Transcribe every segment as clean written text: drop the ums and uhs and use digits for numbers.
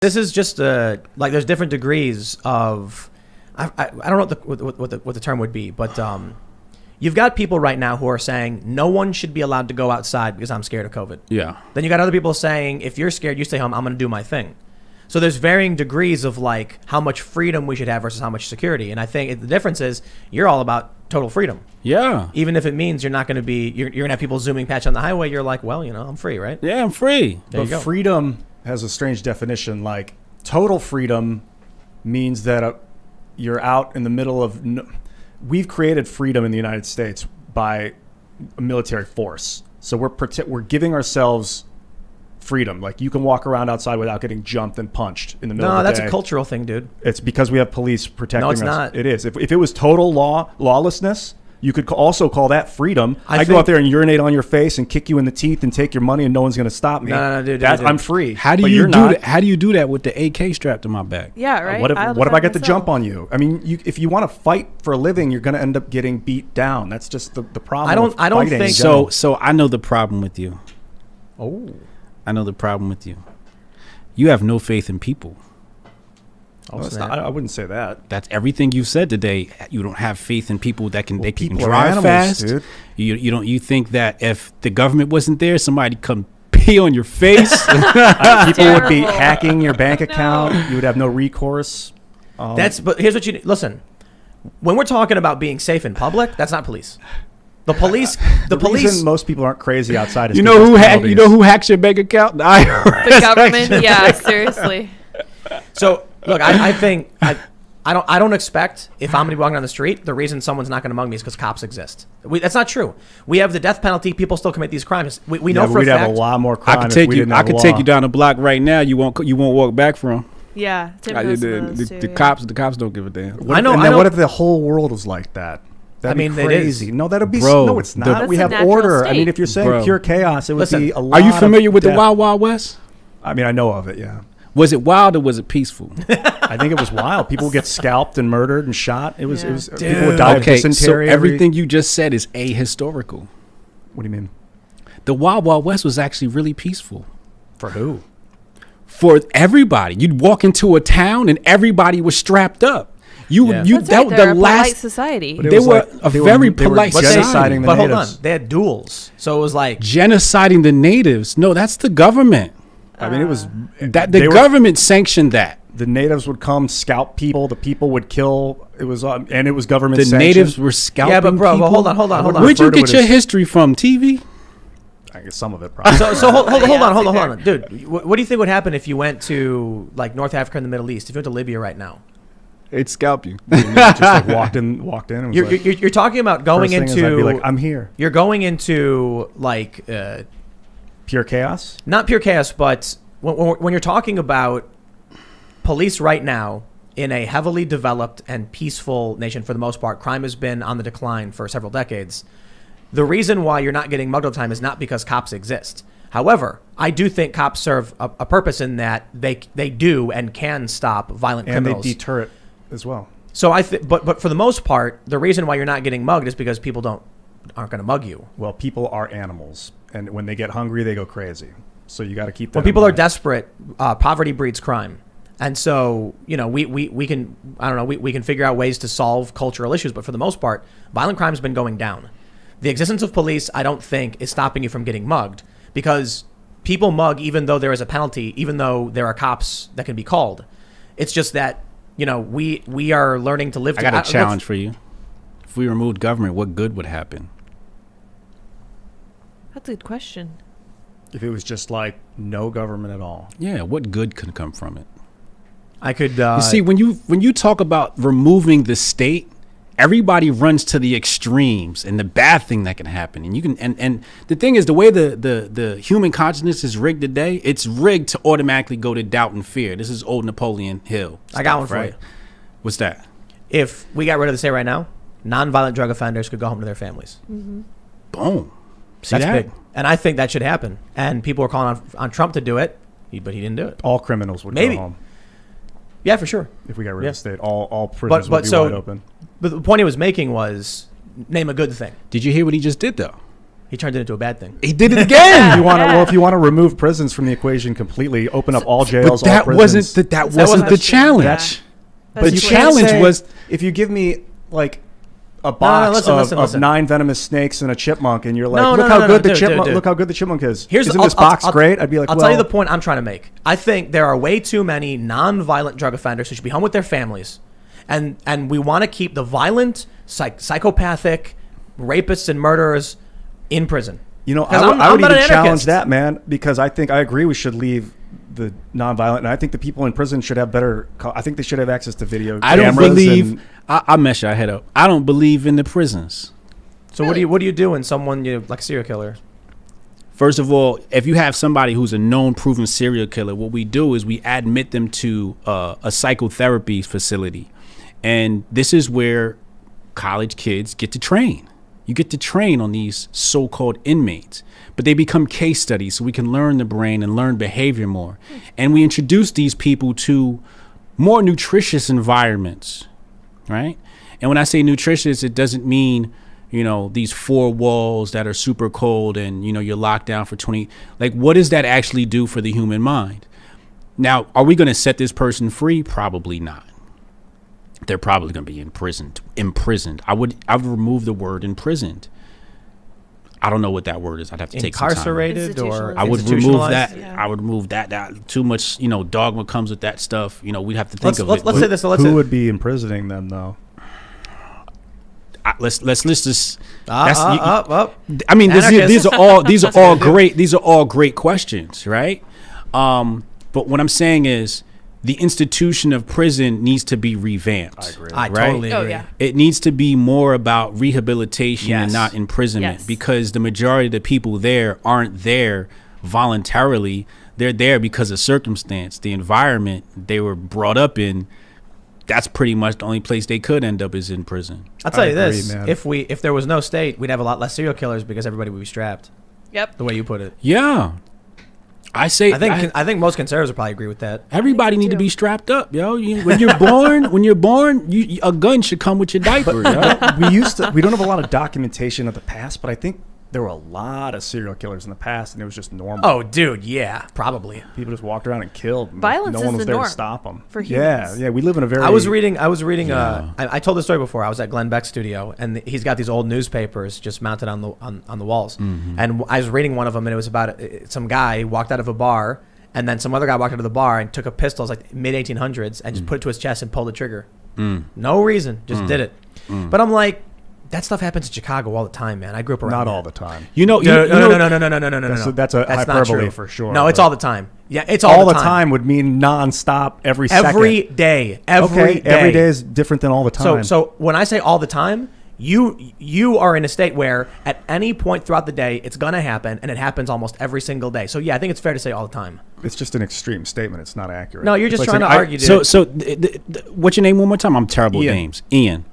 This is just like there's different degrees of I don't know what the term would be, but you've got people right now who are saying no one should be allowed to go outside because I'm scared of COVID. Yeah. Then you got other people saying if you're scared, you stay home. I'm going to do my thing. So there's varying degrees of like how much freedom we should have versus how much security. And I think the difference is you're all about total freedom. Yeah. Even if it means you're not going to be you're going to have people zooming patch on the highway. You're like, well, I'm free, right? Yeah, I'm free. There you go. Freedom has a strange definition. Like total freedom means that you're out in the middle of. We've created freedom in the United States by a military force. So we're giving ourselves freedom. Like you can walk around outside without getting jumped and punched in the middle of the day. No, that's a cultural thing, dude. It's because we have police protecting us. No, it's not. It is. If it was total lawlessness, you could also call that freedom. I go think- out there and urinate on your face and kick you in the teeth and take your money and no one's going to stop me. No, dude. I'm free. How do but you you're do not. that? How do you do that with the AK strapped to my back? Yeah, right. What if I get the jump on you? I mean, if you want to fight for a living, you're going to end up getting beat down. That's just the problem. I don't think So I know the problem with you. Oh. I know the problem with you. You have no faith in people. No, I wouldn't say that. That's everything you said today. You don't have faith in people that can People are drive animals, fast. dude. You think that if the government wasn't there, somebody come pee on your face. People would be Terrible. hacking your bank account. You would have no recourse. But here's what you listen. When we're talking about being safe in public, that's not police. The police. The reason most people aren't crazy outside is You know who hacks your bank account? The IRS. The government, yeah, seriously. So look, I think I don't expect if I'm going to be walking down the street, the reason someone's not going to mug me is because cops exist. That's not true. We have the death penalty. People still commit these crimes. We know for a we'd fact. have a lot more crime. I could take if we you. didn't I have could law. take you down the block right now. You won't walk back from. Yeah, Tim The has those too, yeah. cops don't give a damn. I know. What if the whole world was like that? That'd be it is. crazy. No, that'd be Bro, no. It's not. That's We a have natural order. I state. mean, if you're saying Bro. pure chaos, it would Listen, be a lot. Are you familiar with the death. Wild Wild West? I mean, I know of it. Yeah, Was it wild or was it peaceful? I think it was wild. People would get scalped and murdered and shot. It was. Yeah. It was. People would die of Okay, so dysentery. everything you just said is ahistorical. What do you mean? The Wild Wild West was actually really peaceful. For who? For everybody. You'd walk into a town and everybody was strapped up. Yeah. That's right, they're a polite society. But it They was were a very polite genociding society. the But hold on, natives. they had duels, so it was like genociding the natives. No, that's the government. I mean, it was That they the were- government sanctioned that. The natives would come scalp people. The people would kill. It was and it was government. The sanctioned. natives were scalping yeah, but bro, people. hold on. I Where'd you refer to get it your as- history from? TV? I guess some of it probably. So hold on, dude. What do you think would happen if you went to like North Africa and the Middle East? If you went to Libya right now, They'd scalp you. just like walked in. And was you're talking about going first thing is I'd be into like, I'm here. you're going into like Pure chaos. not pure chaos, but when you're talking about police right now in a heavily developed and peaceful nation for the most part, crime has been on the decline for several decades. The reason why you're not getting mugged all the time is not because cops exist. However, I do think cops serve a purpose in that they do and can stop violent And criminals. they deter it as well. So but for the most part, the reason why you're not getting mugged is because people aren't going to mug you. Well, people are animals, and when they get hungry, they go crazy. So you got to keep that. When in people are mind. desperate, poverty breeds crime. And so, we can, I don't know, we can figure out ways to solve cultural issues. But for the most part, violent crime has been going down. The existence of police, I don't think, is stopping you from getting mugged because people mug even though there is a penalty, even though there are cops that can be called. It's just that, we are learning to live I got a challenge for you. If we removed government, what good would happen? That's a good question. If it was just like no government at all. Yeah, what good could come from it? I could. You see, when you talk about removing the state, everybody runs to the extremes and the bad thing that can happen. And you can and the thing is, the way the human consciousness is rigged today, it's rigged to automatically go to doubt and fear. This is old Napoleon Hill. I got one stuff, for right? you. What's that? If we got rid of the state right now, nonviolent drug offenders could go home to their families. Boom. See That's that? big. And I think that should happen. And people are calling on Trump to do it, but he didn't do it. All criminals would Maybe. go home Yeah, for sure. if we got rid Yeah. of the state. All prisons would But be so- wide open. But the point he was making was name a good thing. Did you hear what he just did though? He turned it into a bad thing. He did it again. If you want to remove prisons from the equation completely, open up all jails, But that all wasn't prisons. that wasn't the challenge. Yeah. The That's challenge Say, was if you give me like a box of 9 venomous snakes and a chipmunk, and you're like, No, look no, how no, good no, the dude, chipmunk, dude. look how good the chipmunk is. Here's Isn't this box great? I'd be like, I'll well, tell you the point I'm trying to make. I think there are way too many non-violent drug offenders who should be home with their families, and we want to keep the violent, psychopathic, rapists and murderers in prison. You know, 'Cause I would not even an challenge anarchist. that, man, because I agree we should leave the nonviolent, and I think the people in prison should have I think they should have access to video I don't cameras. believe. I'll mess your head up. I don't believe in the prisons. So what do you do when someone like a serial killer? First of all, if you have somebody who's a known proven serial killer, what we do is we admit them to a psychotherapy facility. And this is where college kids get to train. You get to train on these so-called inmates, but they become case studies so we can learn the brain and learn behavior more. And we introduce these people to more nutritious environments, right? And when I say nutritious, it doesn't mean, these 4 walls that are super cold and, you're locked down for 20. Like, what does that actually do for the human mind? Now, are we going to set this person free? Probably not. They're probably going to be imprisoned. I would remove the word imprisoned. I don't know what that word is. I'd have to take some time. Incarcerated or I would remove that. institutionalized? Yeah. I would remove that. That too much, dogma comes with that stuff. We'd have to think of it. Let's say this. Who would be imprisoning them, though? Let's just. Up. I mean, Anarchist. these are all great. These are all great questions, right? But what I'm saying is, the institution of prison needs to be revamped. I agree. I right? totally Oh agree. yeah. It needs to be more about rehabilitation and Yes. not imprisonment, Yes. because the majority of the people there aren't there voluntarily. They're there because of circumstance, the environment they were brought up in. That's pretty much the only place they could end up is in prison. I'll tell you agree, this: man. if there was no state, we'd have a lot less serial killers because everybody would be strapped. Yep. The way you put it, Yeah, I say. I think most conservatives would probably agree with that. everybody need to too. be strapped up, yo. When you're born, a gun should come with your diaper, yo. We don't have a lot of documentation of the past, but I think there were a lot of serial killers in the past, and it was just normal. Oh, dude, yeah, probably. People just walked around and killed. And Violence no one is was the there norm to stop them. for Yeah, humans. yeah. We live in a very. I was reading. Yeah. I told this story before. I was at Glenn Beck's studio, and he's got these old newspapers just mounted on the walls. And I was reading one of them, and it was about some guy walked out of a bar, and then some other guy walked out of the bar and took a pistol, it was like mid 1800s, and just put it to his chest and pulled the trigger. No reason, just did it. But I'm like, that stuff happens in Chicago all the time, man. I grew up around. not that. all the time. No. That's a not hyperbole true. for sure, No, it's but- all the time. Yeah, it's All the time would mean nonstop every second. Every day. Every day is different than all the time. So when I say all the time, you are in a state where at any point throughout the day it's gonna happen, and it happens almost every single day. So yeah, I think it's fair to say all the time. it's just an extreme statement. It's not accurate. No, you're just It's trying like to saying, argue, dude. So what's your name one more time? I'm terrible Ian. at names. Ian.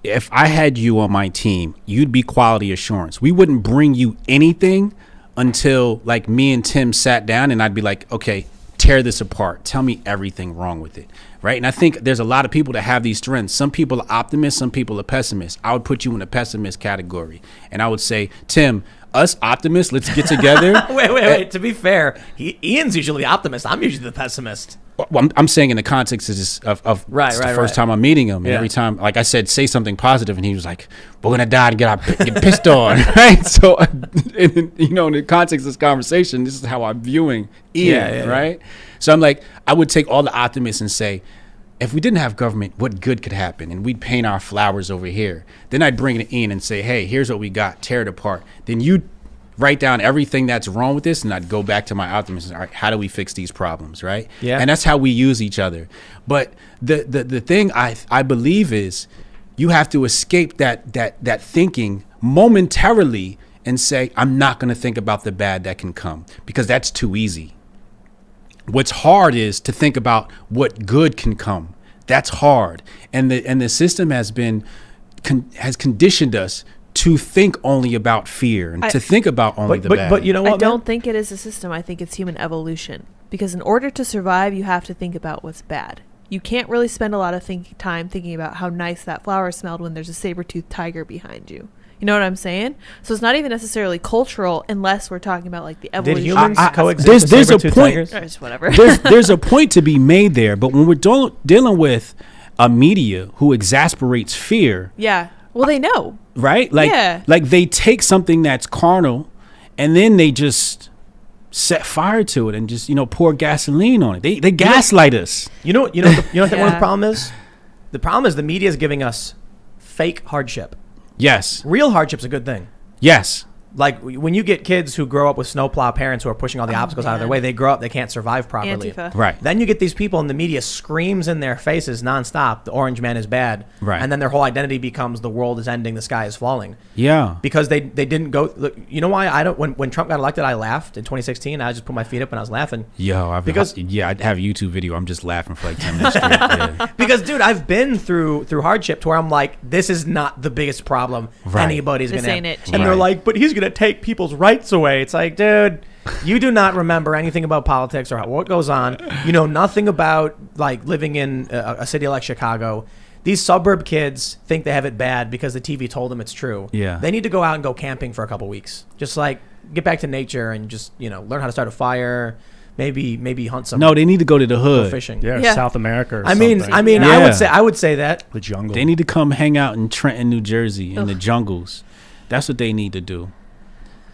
If I had you on my team, you'd be quality assurance. We wouldn't bring you anything until like me and Tim sat down, and I'd be like, okay, tear this apart. Tell me everything wrong with it. Right. And I think there's a lot of people that have these strengths. Some people are optimists, some people are pessimists. I would put you in the pessimist category. And I would say, Tim, us optimists, let's get together. Wait. To be fair, Ian's usually the optimist. I'm usually the pessimist. Well, I'm saying in the context of Right, it's the right, first right. time I'm meeting him. And Yeah. every time, like I said, say something positive, and he was like, "We're gonna die and get pissed on," right? So, in the context of this conversation, this is how I'm viewing Ian, Yeah. right? So I'm like, I would take all the optimists and say, if we didn't have government, what good could happen? And we'd paint our flowers over here. Then I'd bring it in and say, hey, here's what we got. Tear it apart. Then you'd write down everything that's wrong with this, and I'd go back to my optimism. All right, how do we fix these problems, right? Yeah. And that's how we use each other. But the thing I believe is you have to escape that thinking momentarily and say, I'm not going to think about the bad that can come, because that's too easy. What's hard is to think about what good can come. That's hard. And the system has conditioned us to think only about fear and to think about only the bad. But you know what, I don't man? think it is a system. I think it's human evolution. Because in order to survive, you have to think about what's bad. You can't really spend a lot of time thinking about how nice that flower smelled when there's a saber-toothed tiger behind you. You know what I'm saying? So it's not even necessarily cultural unless we're talking about like the Did evolution. humans coexist there's with a saber-tooth point- tigers? Or just whatever. there's a point to be made there, but when we're dealing with a media who exasperates fear, Yeah. Well, they know. right? Like, Yeah. like they take something that's carnal, and then they just set fire to it and just pour gasoline on it. They gaslight us. You know what one of the Yeah. problem is? The problem is the media is giving us fake hardship. Yes, Real hardship's a good thing. yes, Like when you get kids who grow up with snowplow parents who are pushing all the obstacles out of their way, they grow up, they can't survive properly. Antifa. right. Then you get these people in the media screams in their faces nonstop, the orange man is bad. Right. And then their whole identity becomes the world is ending, the sky is falling. Yeah. Because they didn't go, look, you know why I don't, when Trump got elected, I laughed in 2016. I just put my feet up and I was laughing. Yo, I have a YouTube video. I'm just laughing for like 10 minutes straight. Yeah. Because, dude, I've been through hardship to where I'm like, this is not the biggest problem Right. anybody's This going to ain't have. it. And they're Right. like, but he's going to take people's rights away. It's like, dude, you do not remember anything about politics or what goes on. You know nothing about like living in a city like Chicago. These suburb kids think they have it bad because the TV told them it's true. Yeah. They need to go out and go camping for a couple weeks. Just like get back to nature and just, learn how to start a fire. Maybe hunt some. No, they need to go to the go hood. fishing. Yeah. South America. Or I mean, something. Yeah. I would say that. the jungle. They need to come hang out in Trenton, New Jersey, in the Ugh. jungles. That's what they need to do.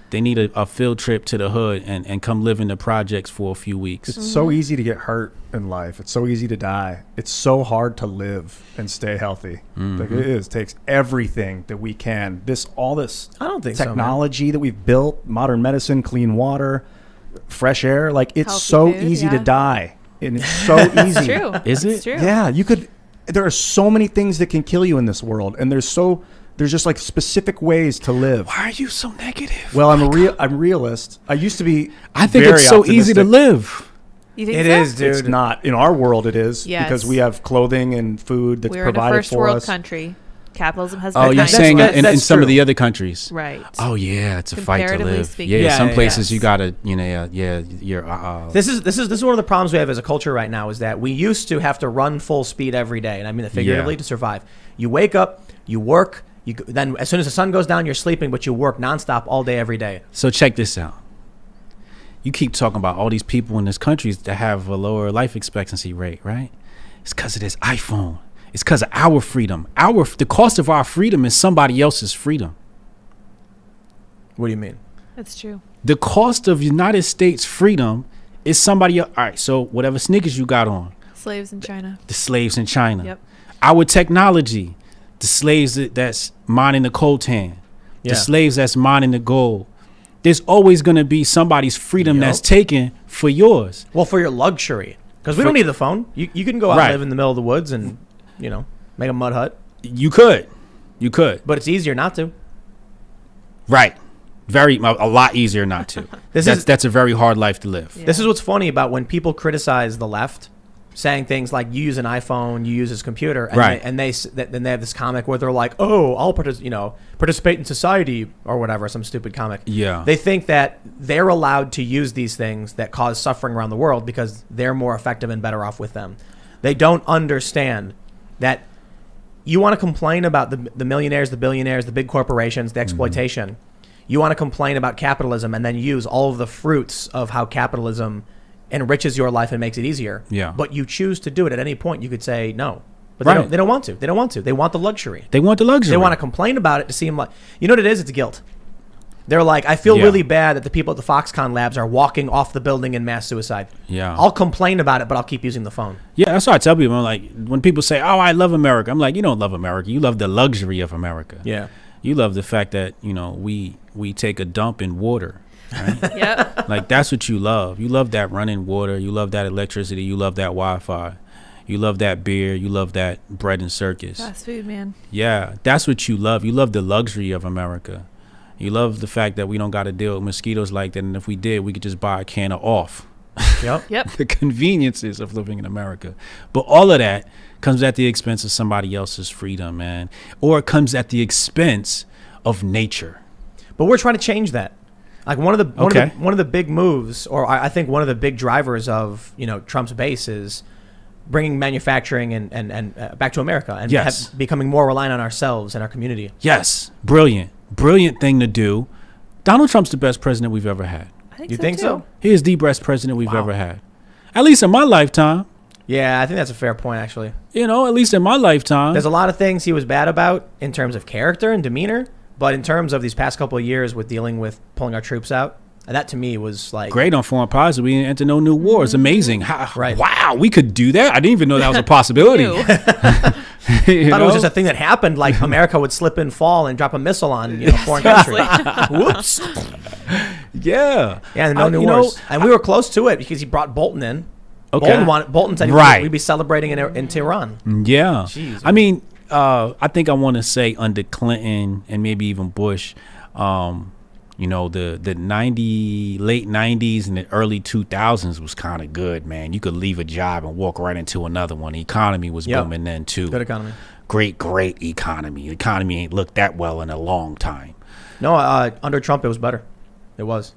They need a field trip to the hood and come live in the projects for a few weeks. It's so easy to get hurt in life. It's so easy to die. It's so hard to live and stay healthy. Like it is. It takes everything that we can. All this I don't think so, man. technology that we've built, modern medicine, clean water, fresh air. Like it's Healthy so food, easy yeah. to die, and it's so easy. It's true. Is It's it? true. Yeah, you could. There are so many things that can kill you in this world, and there's just like specific ways to live. Why are you so negative? Well, I'm realist. I used to be. I think very it's so easy to optimistic. live. You think It so? is, dude. It's not in our world. It is Yes. because we have clothing and food that's We're in a provided first for world us. country. Capitalism has Oh, been you're That's- saying that's- in that's some of true. the other countries. right. Oh yeah, it's a fight to Comparatively live. speaking. Yeah, some Yeah, places yes. you gotta, you're. This is one of the problems we have as a culture right now is that we used to have to run full speed every day, and I mean that figuratively, Yeah. to survive. You wake up, you work, then as soon as the sun goes down, you're sleeping, but you work nonstop all day every day. So check this out. You keep talking about all these people in this country that have a lower life expectancy rate, right? It's because of this iPhone. It's because of our freedom. The cost of our freedom is somebody else's freedom. What do you mean? That's true. The cost of United States freedom is somebody else. All right, so whatever sneakers you got on, Slaves in China. the slaves in China. Yep. Our technology, the slaves that's mining the coltan, Yeah. the slaves that's mining the gold. There's always going to be somebody's freedom Yep. that's taken for yours. Well, for your luxury, because we For- don't need the phone. You can go out Right. and live in the middle of the woods and make a mud hut, You could. but it's easier not to. Right. A lot easier not to. That's a very hard life to live. Yeah. This is what's funny about when people criticize the left, saying things like you use an iPhone, you use his computer, and Right. then they have this comic where they're like, oh, I'll participate in society or whatever, some stupid comic. Yeah. They think that they're allowed to use these things that cause suffering around the world because they're more effective and better off with them. They don't understand that you want to complain about the millionaires, the billionaires, the big corporations, the exploitation. You want to complain about capitalism and then use all of the fruits of how capitalism enriches your life and makes it easier. Yeah. But you choose to do it at any point. You could say no. But Right. they don't want to. They don't want to. They want the luxury. They want the luxury. They want to complain about it to seem like, you know what it is? It's guilt. They're like, I feel Yeah. really bad that the people at the Foxconn labs are walking off the building in mass suicide. Yeah. I'll complain about it, but I'll keep using the phone. Yeah, that's what I tell people. I'm like, when people say, "Oh, I love America," I'm like, you don't love America. You love the luxury of America. Yeah. You love the fact that we take a dump in water. Right? Yep. Like that's what you love. You love that running water. You love that electricity. You love that Wi-Fi. You love that beer. You love that bread and circus. Fast food, man. Yeah, that's what you love. You love the luxury of America. You love the fact that we don't got to deal with mosquitoes like that. And if we did, we could just buy a can of off. Yep. Yep. The conveniences of living in America. But all of that comes at the expense of somebody else's freedom, man. Or it comes at the expense of nature. But we're trying to change that. Like one of the big moves, or I think one of the big drivers of Trump's base is bringing manufacturing and back to America and Yes. becoming more reliant on ourselves and our community. Yes, brilliant. brilliant thing to do. Donald Trump's the best president we've ever had. I think You so think too. so? He is the best president we've Wow. ever had. At least in my lifetime. Yeah, I think that's a fair point, actually. You know, at least in my lifetime. There's a lot of things he was bad about in terms of character and demeanor, but in terms of these past couple of years with dealing with pulling our troops out, that to me was like Great on foreign policy. We didn't enter no new wars. Amazing. Right. Wow, we could do that. I didn't even know that was a possibility. Ew. You I thought it know? was just a thing that happened, like America would slip and fall and drop a missile on a foreign country. Whoops. Yeah. Yeah, no new you know, wars. And we were close to it because he brought Bolton in. Okay. Bolton said Right. we'd be celebrating in Tehran. Yeah. Jeez, I mean, I think I want to say under Clinton and maybe even Bush, you know, the late 90s and the early 2000s was kind of good, man. You could leave a job and walk right into another one. The economy was Yep. booming then too. Good economy. Great economy. The economy ain't looked that well in a long time. No, under Trump it was better. It was.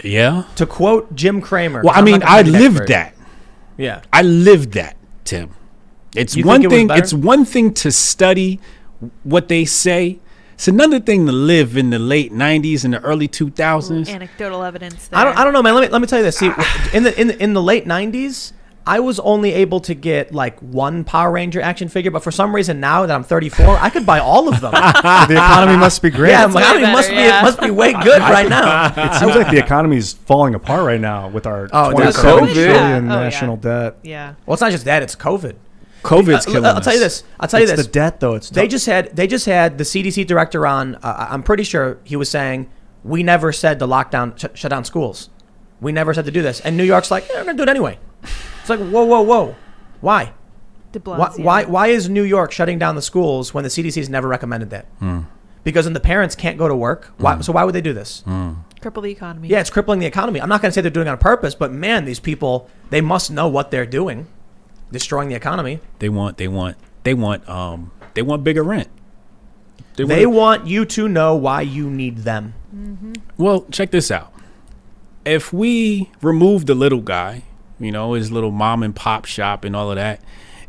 Yeah. To quote Jim Cramer. Well, I I'm mean, not gonna I be the lived expert. that. Yeah. I lived that, Tim. It's You think one it was thing. better? It's one thing to study what they say. It's another thing to live in the late 90s and the early 2000s. Anecdotal evidence there. I don't know, man. Let me tell you this. See, in the late 90s, I was only able to get like one Power Ranger action figure, but for some reason now that I'm 34, I could buy all of them. The economy must be great. Yeah, It my way economy better, it must be way good right now. seems like the economy's falling apart right now with our Oh, 27 COVID. trillion Yeah. Oh, national debt. Yeah. Well, it's not just that; it's COVID. COVID's killing I'll tell you us. this. I'll tell you It's this. the debt, though. It's They just had the CDC director on. I'm pretty sure he was saying we never said to lock down, shut down schools. We never said to do this, and New York's like, we're gonna do it anyway. It's like, whoa. Why? De Why, Blasio. why is New York shutting down the schools when the CDC has never recommended that? Because then the parents can't go to work. Why, so why would they do this? Cripple the economy. Yeah, it's crippling the economy. I'm not going to say they're doing it on purpose, but man, these people, they must know what they're doing, destroying the economy. They want bigger rent. They want you to know why you need them. Well, check this out. If we remove the little guy, you know, his little mom and pop shop and all of that,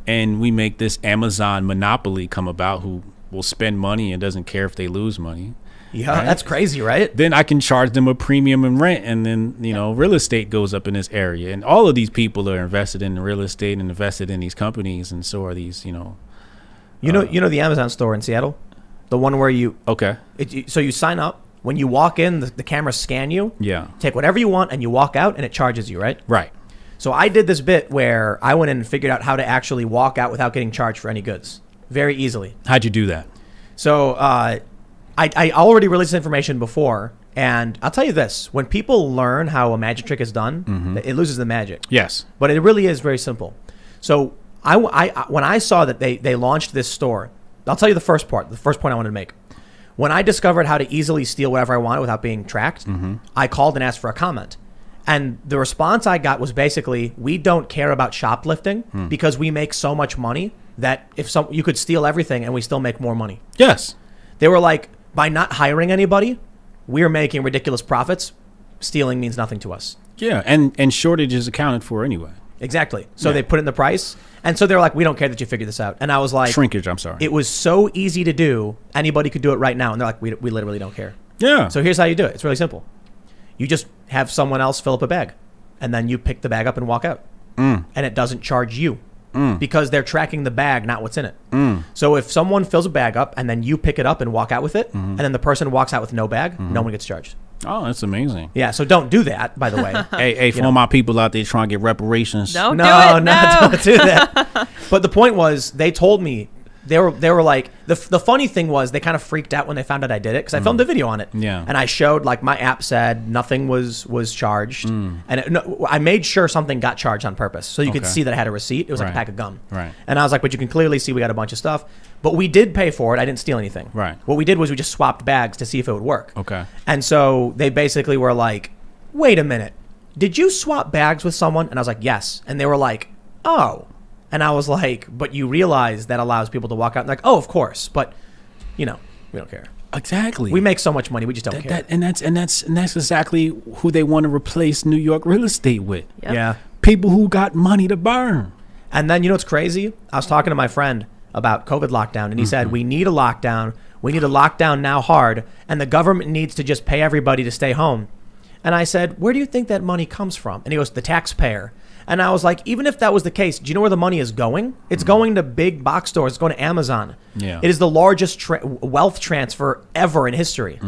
and we make this Amazon monopoly come about who will spend money and doesn't care if they lose money, Yeah, Right. that's crazy, right? then I can charge them a premium in rent, and then, you know, real estate goes up in this area. And all of these people are invested in real estate and invested in these companies, and so are these, you know. You know the Amazon store in Seattle, the one where Okay. so you sign up. When you walk in, the cameras scan you. Yeah. Take whatever you want, and you walk out, and it charges you, right? Right. So I did this bit where I went in and figured out how to actually walk out without getting charged for any goods very easily. How'd you do that? So I already released this information before, and I'll tell you this: when people learn how a magic trick is done, it loses the magic. Yes. But it really is very simple. So I when I saw that they launched this store, I'll tell you the first point I wanted to make. When I discovered how to easily steal whatever I wanted without being tracked, I called and asked for a comment. And the response I got was basically, we don't care about shoplifting because we make so much money that you could steal everything and we still make more money. Yes. They were like, by not hiring anybody, we're making ridiculous profits. Stealing means nothing to us. Yeah. And shortage is accounted for anyway. Exactly. So Yeah. they put in the price. And so they're like, we don't care that you figured this out. And I was like, Shrinkage, I'm sorry. it was so easy to do. Anybody could do it right now. And they're like, we literally don't care. Yeah. So here's how you do it. It's really simple. You just have someone else fill up a bag, and then you pick the bag up and walk out. And it doesn't charge you because they're tracking the bag, not what's in it. So if someone fills a bag up and then you pick it up and walk out with it, and then the person walks out with no bag, no one gets charged. Oh, that's amazing. Yeah, so don't do that, by the way. Hey, for all my people out there trying to get reparations. Don't No, do it. don't do that. But the point was, they told me, they were like, the funny thing was, they kind of freaked out when they found out I did it because I filmed a video on it. Yeah. And I showed, like, my app said nothing was charged. And I made sure something got charged on purpose. So you could Okay. see that I had a receipt. It was like a Right. pack of gum. Right. And I was like, but you can clearly see we got a bunch of stuff. But we did pay for it. I didn't steal anything. Right. What we did was we just swapped bags to see if it would work. Okay. And so they basically were like, wait a minute. Did you swap bags with someone? And I was like, yes. And they were like, oh. And I was like, but you realize that allows people to walk out. And like, oh, of course. But, you know, we don't care. Exactly. We make so much money. We just don't care. That's exactly who they want to replace New York real estate with. Yep. Yeah. People who got money to burn. And then, you know what's crazy? I was talking to my friend about COVID lockdown, and he said, we need a lockdown We need to lock down now hard, and the government needs to just pay everybody to stay home. And I said, where do you think that money comes from? And he goes, the taxpayer. And I was like, even if that was the case, do you know where the money is going? It's going to big box stores. It's going to Amazon. Yeah. It is the largest wealth transfer ever in history.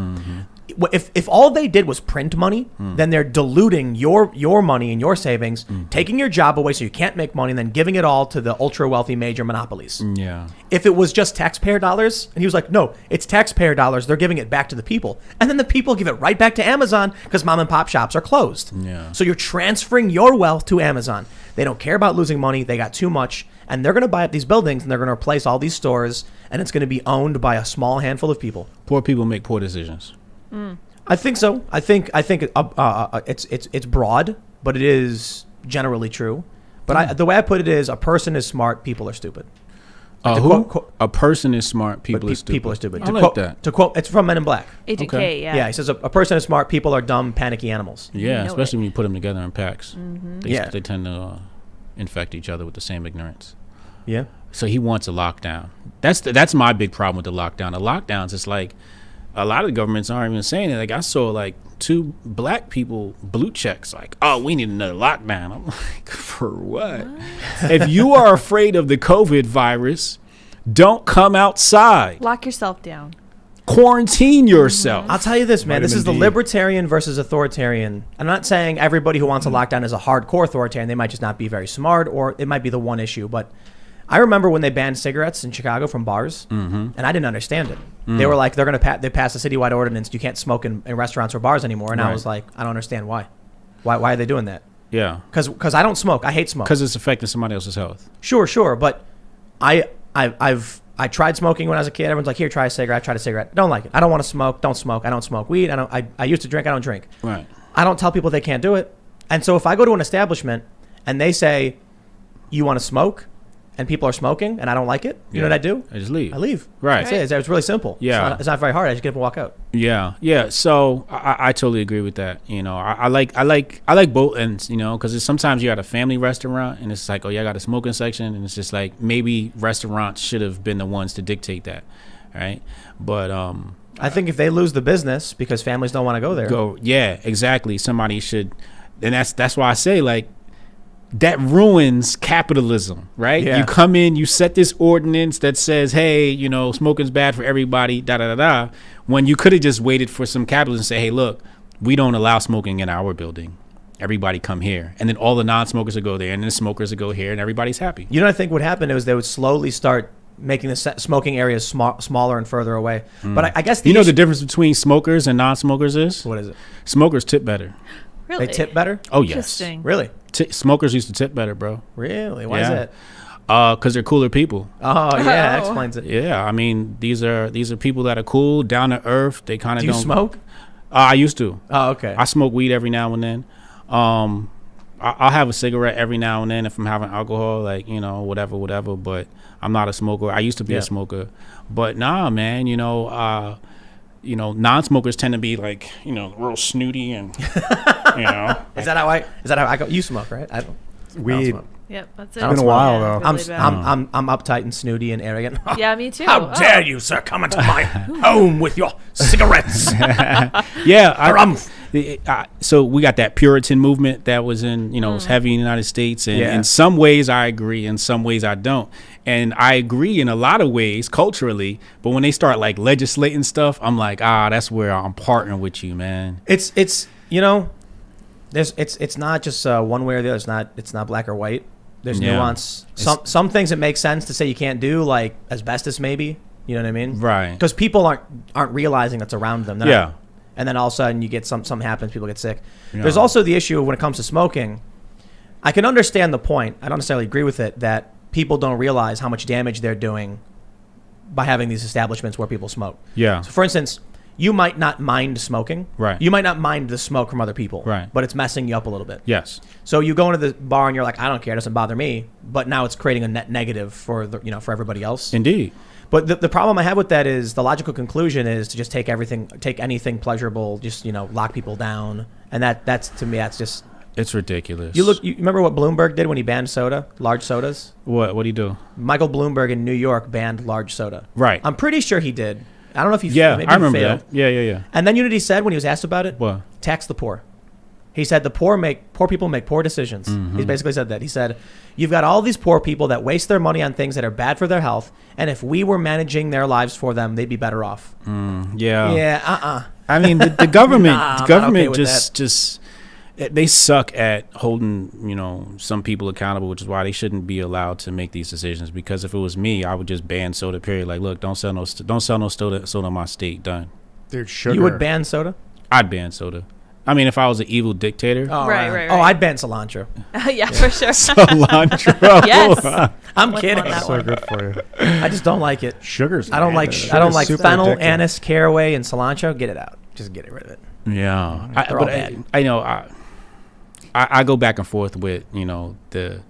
If all they did was print money, then they're diluting your money and your savings, taking your job away so you can't make money, and then giving it all to the ultra wealthy major monopolies. Yeah. If it was just taxpayer dollars, and he was like, no, it's taxpayer dollars, they're giving it back to the people. And then the people give it right back to Amazon because mom and pop shops are closed. Yeah. So you're transferring your wealth to Amazon. They don't care about losing money. They got too much. And they're going to buy up these buildings, and they're going to replace all these stores, and it's going to be owned by a small handful of people. Poor people make poor decisions. I think so. I think it's broad, but it is generally true. But the way I put it is, a person is smart, people are stupid. A person is smart, people are stupid. People are stupid. I like that. To quote, it's from Men in Black. Agent Okay. K, yeah. Yeah, he says a person is smart, people are dumb, panicky animals. Yeah, know especially when you put them together in packs. Yeah. They tend to infect each other with the same ignorance. Yeah. So he wants a lockdown. That's my big problem with the lockdown. The lockdowns, it's like a lot of the governments aren't even saying it. Like I saw like 2 black people blue checks like, oh, we need another lockdown. I'm like, for what? If you are afraid of the COVID virus, don't come outside. Lock yourself down. Quarantine yourself. I'll tell you this, man. This is the Vitamin D. libertarian versus authoritarian. I'm not saying everybody who wants a lockdown is a hardcore authoritarian. They might just not be very smart, or it might be the one issue. But I remember when they banned cigarettes in Chicago from bars, and I didn't understand it. They were like, they passed a citywide ordinance. You can't smoke in restaurants or bars anymore. And I Right. was like, I don't understand why. Why are they doing that? Yeah. Because I don't smoke. I hate smoke. Because it's affecting somebody else's health. Sure. But I tried smoking when I was a kid. Everyone's like, here, try a cigarette. I tried a cigarette. Don't like it. I don't want to smoke. Don't smoke. I don't smoke weed. I used to drink. I don't drink. Right. I don't tell people they can't do it. And so if I go to an establishment and they say, you want to smoke, and people are smoking and I don't like it, you know what I do? I just leave. I leave. Right. That's it. It's really simple. Yeah. It's not very hard. I just get up and walk out. Yeah. So I totally agree with that. You know, I like both ends. You know, because sometimes you're at a family restaurant and it's like, oh yeah, I got a smoking section, and it's just like maybe restaurants should have been the ones to dictate that, right? But I think if they lose the business because families don't want to go there. Yeah, exactly. Somebody should, and that's why I say like, that ruins capitalism, right? Yeah. You come in, you set this ordinance that says, hey, you know, smoking's bad for everybody, when you could have just waited for some capitalists and say, hey, look, we don't allow smoking in our building. Everybody come here. And then all the non-smokers will go there, and then the smokers will go here, and everybody's happy. You know what I think would happen is they would slowly start making the smoking areas smaller and further away. But I guess the difference between smokers and non-smokers is? What is it? Smokers tip better. Really? They tip better? Oh, yes. Interesting. Really? Smokers used to tip better, bro. Really? Why is Yeah. that? Because they're cooler people. Oh, yeah, that Oh. explains it. Yeah, I mean, these are people that are cool, down to earth. They kind of Do you don't smoke? I used to. Oh, okay. I smoke weed every now and then. I'll have a cigarette every now and then if I'm having alcohol, like, you know, whatever. But I'm not a smoker. I used to be a smoker, but nah, man. You know, non-smokers tend to be like, you know, real snooty and, you know. Is that how I go? You smoke, right? I don't. Weed. smoke. Yep, that's it. It's been a while, though. I'm uptight and snooty and arrogant. Yeah, me too. How dare you, sir, come into my home with your cigarettes? So we got that Puritan movement that was in, you know, was heavy in the United States. And in some ways I agree, in some ways I don't. And I agree in a lot of ways culturally, but when they start like legislating stuff, I'm like, that's where I'm partnering with you, man. It's you know, it's not just one way or the other. It's not black or white. There's nuance. Some things it makes sense to say you can't do, like asbestos, maybe. You know what I mean? Right. Because people aren't realizing that's around them. They're Yeah. not- and then all of a sudden you get something happens, people get sick. Yeah. There's also the issue when it comes to smoking. I can understand the point. I don't necessarily agree with it that people don't realize how much damage they're doing by having these establishments where people smoke. Yeah. So for instance, you might not mind smoking. Right. You might not mind the smoke from other people. Right. But it's messing you up a little bit. Yes. So you go into the bar and you're like, I don't care, it doesn't bother me. But now it's creating a net negative for for everybody else. Indeed. But the problem I have with that is the logical conclusion is to just take anything pleasurable, just lock people down, and that's to me that's just. It's ridiculous. You remember what Bloomberg did when he banned large sodas? What do you do? Michael Bloomberg in New York banned large soda. Right. I'm pretty sure he did. I don't know if he Yeah, maybe I remember failed. that. Yeah. And then you know what he said when he was asked about it? What? Tax the poor. He said the poor people make poor decisions. Mm-hmm. He basically said that. He said, you've got all these poor people that waste their money on things that are bad for their health, and if we were managing their lives for them, they'd be better off. Yeah. Yeah, I mean, the government, Nah, the I'm not government okay with just they suck at holding, some people accountable, which is why they shouldn't be allowed to make these decisions. Because if it was me, I would just ban soda. Period. Like, look, don't sell no soda in my state. Done. Dude, sugar. You would ban soda? I'd ban soda. I mean, if I was an evil dictator, Oh, Right. Oh, I'd ban cilantro. Yeah, for sure. cilantro. Yes. I'm With kidding. on that so one. good for you. I just don't like it. Sugar's. I don't like Sugar's super fennel, addictive. anise, caraway, and cilantro. Get it out. Just get rid of it. Yeah, They're all bad. I know. I go back and forth with the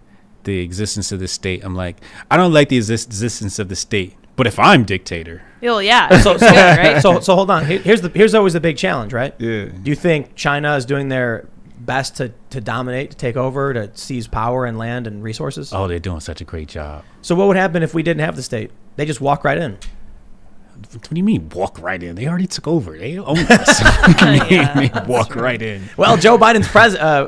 existence of the state. I'm like, I don't like the existence of the state, but if I'm dictator, Oh, yeah. So, It's good, right? so hold on. Here's always the big challenge, right? yeah, Do you think China is doing their best to dominate, to take over, to seize power and land and resources? oh, they're doing such a great job. So what would happen if we didn't have the state? They just walk right in. What do you mean walk right in? They already took over. They own us. What do you mean Yeah, they that's walk true. right in. Well, Joe Biden's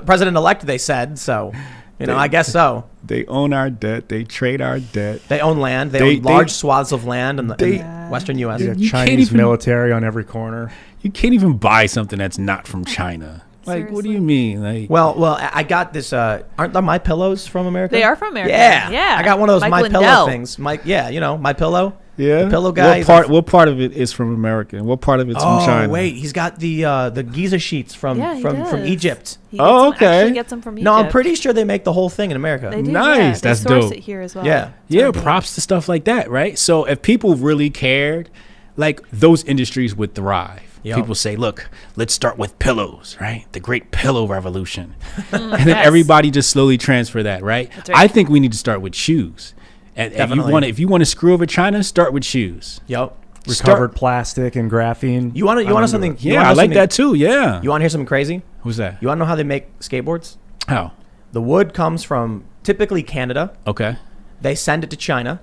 president-elect, they said. So, I guess so. They own our debt. They trade our debt. They own land. They They- own large swaths of land in the they- western U.S. Yeah, You can't Chinese even- military on every corner. You can't even buy something that's not from China. Like, what do Seriously. you mean? Like, Well, I got this. Aren't the My Pillows from America? They are from America. Yeah, Yeah. I got one of those Mike My Lindell. Pillow things. My Pillow. yeah, The pillow guy. What part of it is from America, and what part of it's from China? Oh wait, he's got the Giza sheets from Yeah, he does. Egypt. He gets Oh, them- okay. Actually gets them from Egypt. No, I'm pretty sure they make the whole thing in America. They do, Nice, yeah. They that's source dope. it here as well. Yeah. Yeah, props to stuff like that, right? So if people really cared, like those industries would thrive. Yep. People say, look, let's start with pillows, right? The great pillow revolution. and then Yes. everybody just slowly transfer that, right? That's right. I think we need to start with shoes. And Definitely. if you want to screw over China, start with shoes. Yep. Recovered plastic and graphene. You want to know something? you Yeah, wanna I know like something- that too. Yeah. You want to hear something crazy? Who's that? You want to know how they make skateboards? How? The wood comes from typically Canada. Okay. They send it to China.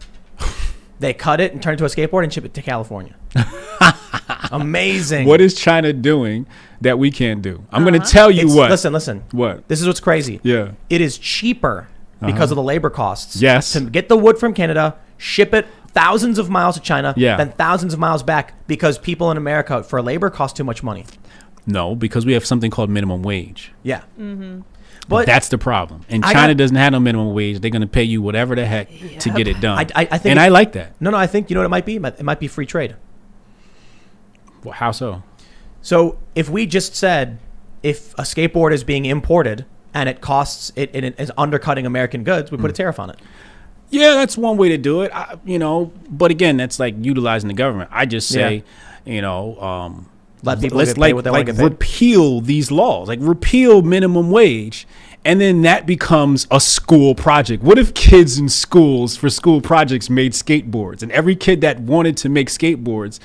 They cut it and turn it into a skateboard and ship it to California. Amazing. What is China doing that we can't do? I'm going to tell you It's- what. Listen. What? This is what's crazy. Yeah. It is cheaper because of the labor costs. Yes. To get the wood from Canada, ship it thousands of miles to China, Yeah. then thousands of miles back because people in America for labor cost too much money. No, because we have something called minimum wage. Yeah. Mm-hmm. But That's the problem. And I China got- doesn't have no minimum wage. They're going to pay you whatever the heck to get it done. I think and I like that. no, I think you know what it might be? It might be free trade. Well, how so? So if we just said if a skateboard is being imported and it costs it is undercutting American goods, we put a tariff on it. Yeah, that's one way to do it. But again, that's like utilizing the government. I just say, Let people let's get paid what they want to get paid. repeal these laws, like repeal minimum wage, and then that becomes a school project. What if kids in schools for school projects made skateboards, and every kid that wanted to make skateboards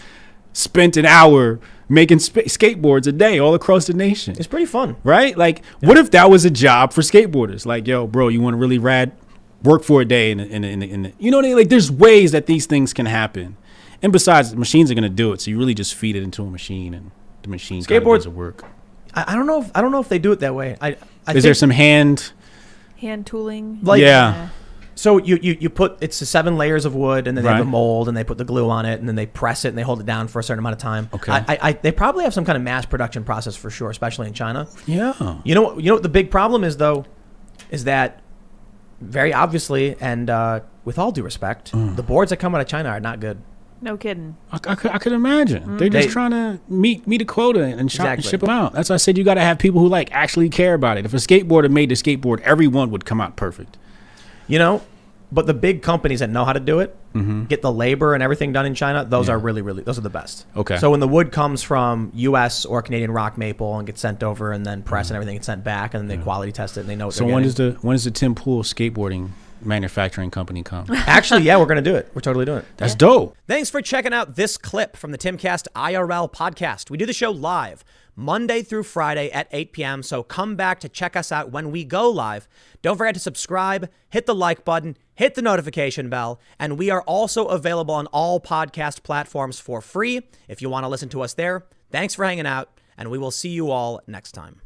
spent an hour making skateboards a day all across the nation? It's pretty fun. Right? Like, what if that was a job for skateboarders? Like, yo, bro, you want to really rad work for a day in the you know what I mean? Like, there's ways that these things can happen. And besides, the machines are going to do it. So you really just feed it into a machine and the machine kind of Skateboard- does the work. I don't know. I don't know if they do it that way. I Is there some hand? Hand tooling. Like- Yeah. So you put it's the 7 layers of wood, and then they have Right. the mold, and they put the glue on it, and then they press it, and they hold it down for a certain amount of time. Okay. They probably have some kind of mass production process for sure, especially in China. Yeah. You know what the big problem is though, is that very obviously, and with all due respect, the boards that come out of China are not good. No kidding. I could imagine. They're just They- trying to meet a quota and Exactly. ship them out. That's why I said you got to have people who like actually care about it. If a skateboarder made the skateboard, everyone would come out perfect. But the big companies that know how to do it, get the labor and everything done in China, those are really, those are the best. Okay. So when the wood comes from U.S. or Canadian rock maple and gets sent over and then pressed and everything gets sent back, and then they quality test it and they know what So they're when getting. does the Tim Pool skateboarding manufacturing company come? Actually, yeah, we're going to do it. We're totally doing it. That's dope. Thanks for checking out this clip from the Timcast IRL podcast. We do the show live Monday through Friday at 8 p.m. So come back to check us out when we go live. Don't forget to subscribe, hit the like button, hit hit the notification bell, and we are also available on all podcast platforms for free if you want to listen to us there. Thanks for hanging out, and we will see you all next time.